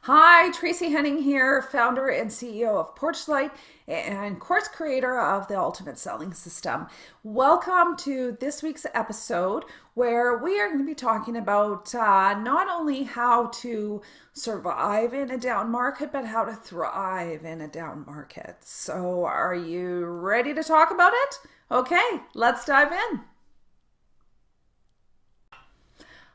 Hi, Tracy Henning here, founder and CEO of PorchLyte and course creator of the Ultimate Selling System. Welcome to this week's episode where we are going to be talking about not only how to survive in a down market, but how to thrive in a down market. So, are you ready to talk about it? Okay, let's dive in.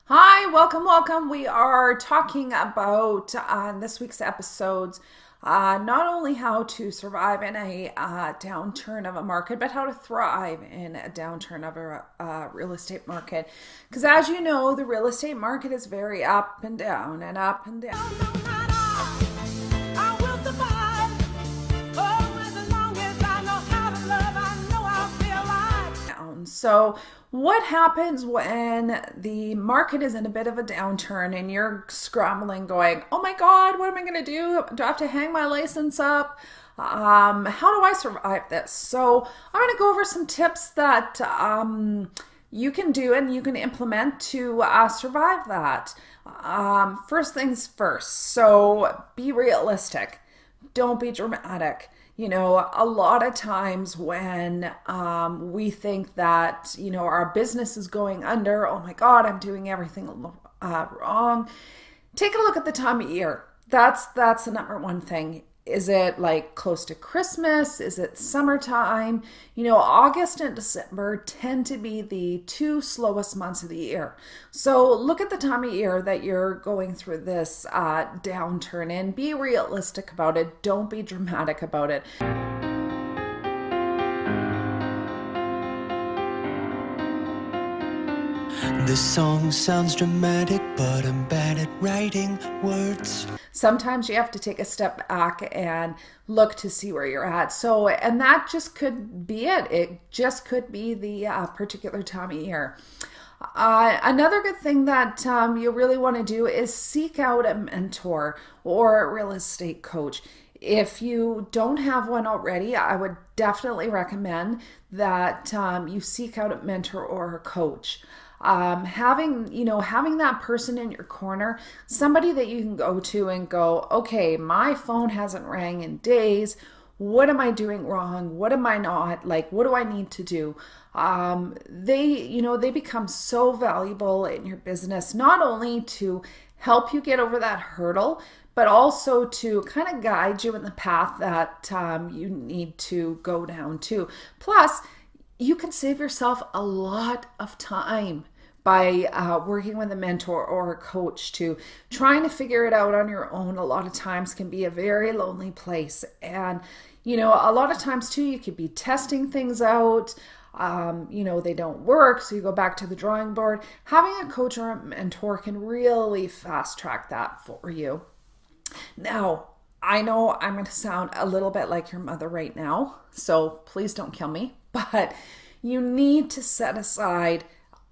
Hi, welcome. We are talking about this week's episodes not only how to survive in a downturn of a market, but how to thrive in a downturn of a real estate market. Because as you know, the real estate market is very up and down and up and down. So what happens when the market is in a bit of a downturn and you're scrambling going, oh my God, what am I going to do? Do I have to hang my license up? How do I survive this? So I'm going to go over some tips that you can do and you can implement to survive that. First things first. So be realistic. Don't be dramatic. You know, a lot of times when we think that, our business is going under, oh my God, I'm doing everything wrong. Take a look at the time of year. That's the number one thing. Is it like close to Christmas? Is it summertime? August and December tend to be the two slowest months of the year. So look at the time of year that you're going through this downturn and be realistic about it. Don't be dramatic about it. This song sounds dramatic, but I'm bad at writing words. Sometimes you have to take a step back and look to see where you're at. So, and that just could be it. It just could be the particular time of year. Another good thing that you really want to do is seek out a mentor or a real estate coach. If you don't have one already, I would definitely recommend that you seek out a mentor or a coach. Having that person in your corner, somebody that you can go to and go, okay, my phone hasn't rang in days. What am I doing wrong? What am I not? Like, what do I need to do? They become so valuable in your business, not only to help you get over that hurdle, but also to kind of guide you in the path that you need to go down to. Plus, you can save yourself a lot of time by working with a mentor or a coach. To trying to figure it out on your own a lot of times can be a very lonely place. And, a lot of times too, you could be testing things out. They don't work, so you go back to the drawing board. Having a coach or a mentor can really fast track that for you. Now, I know I'm going to sound a little bit like your mother right now, so please don't kill me, but you need to set aside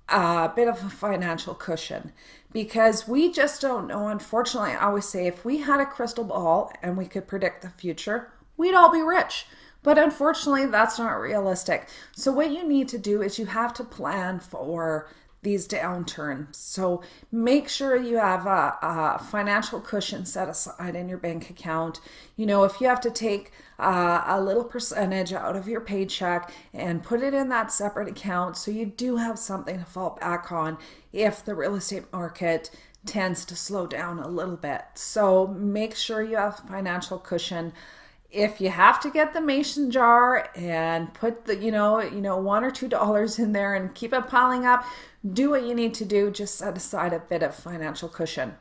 a bit of a financial cushion, because we just don't know. Unfortunately, I always say if we had a crystal ball and we could predict the future, we'd all be rich. But unfortunately, that's not realistic. So what you need to do is you have to plan for these downturns. So make sure you have a financial cushion set aside in your bank account. If you have to take a little percentage out of your paycheck and put it in that separate account, so you do have something to fall back on if the real estate market tends to slow down a little bit. So make sure you have financial cushion. If you have to get the mason jar and put the, $1 or $2 in there and keep it piling up, do what you need to do. Just set aside a bit of financial cushion.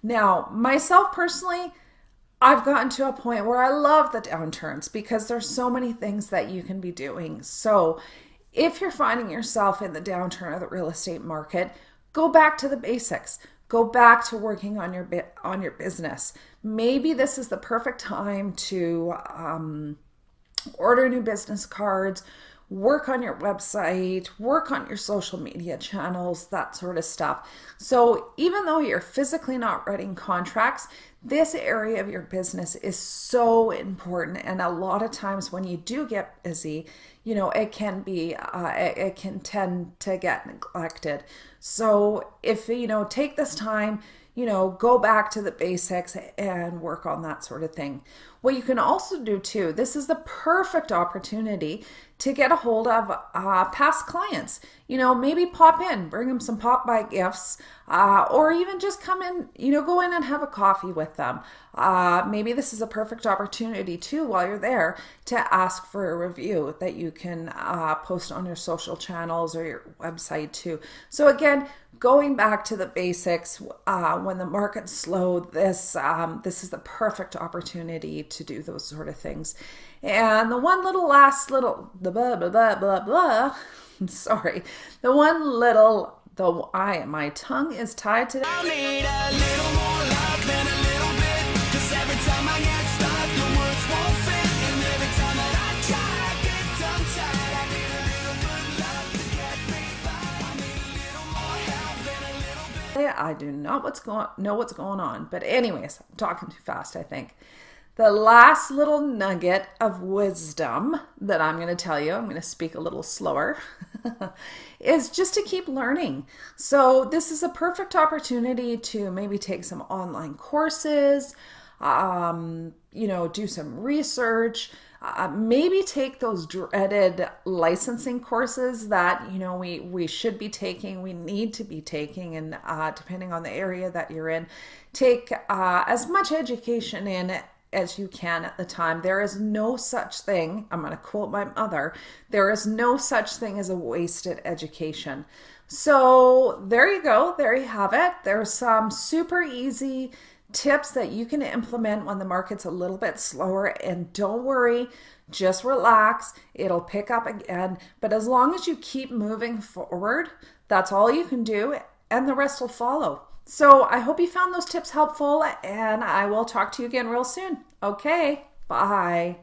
Now, myself personally, I've gotten to a point where I love the downturns because there's so many things that you can be doing. So if you're finding yourself in the downturn of the real estate market, go back to the basics. Go back to working on your business. Maybe this is the perfect time to order new business cards, work on your website, work on your social media channels, that sort of stuff. So even though you're physically not writing contracts, This area of your business is so important, and a lot of times when you do get busy, it can be it can tend to get neglected. So if take this time, go back to the basics and work on that sort of thing. What you can also do too, this is the perfect opportunity to get a hold of past clients. Maybe pop in, bring them some pop by gifts, or even just come in, go in and have a coffee with them. Maybe this is a perfect opportunity too, while you're there, to ask for a review that you can post on your social channels or your website too. So again, going back to the basics, when the market's slow, this is the perfect opportunity to do those sort of things. And the one little last little blah blah blah blah blah. Sorry, my tongue is tied today. I need a little more love than a little bit, 'cause every time I get stuck, the words won't fit, and every time that I try, I get tongue-tied. I need a little good love to get me by. I need a little more help than a little bit. I do not know what's going on, but anyways, I'm talking too fast, I think. The last little nugget of wisdom that I'm going to tell you, I'm going to speak a little slower, is just to keep learning. So this is a perfect opportunity to maybe take some online courses, do some research, maybe take those dreaded licensing courses that, we should be taking, we need to be taking, and depending on the area that you're in, take as much education in as you can at the time. There is no such thing, I'm going to quote my mother, there is no such thing as a wasted education. So there you go, there you have it. There's some super easy tips that you can implement when the market's a little bit slower, and don't worry, just relax, it'll pick up again. But as long as you keep moving forward, that's all you can do, and the rest will follow. So I hope you found those tips helpful, and I will talk to you again real soon. Okay, bye.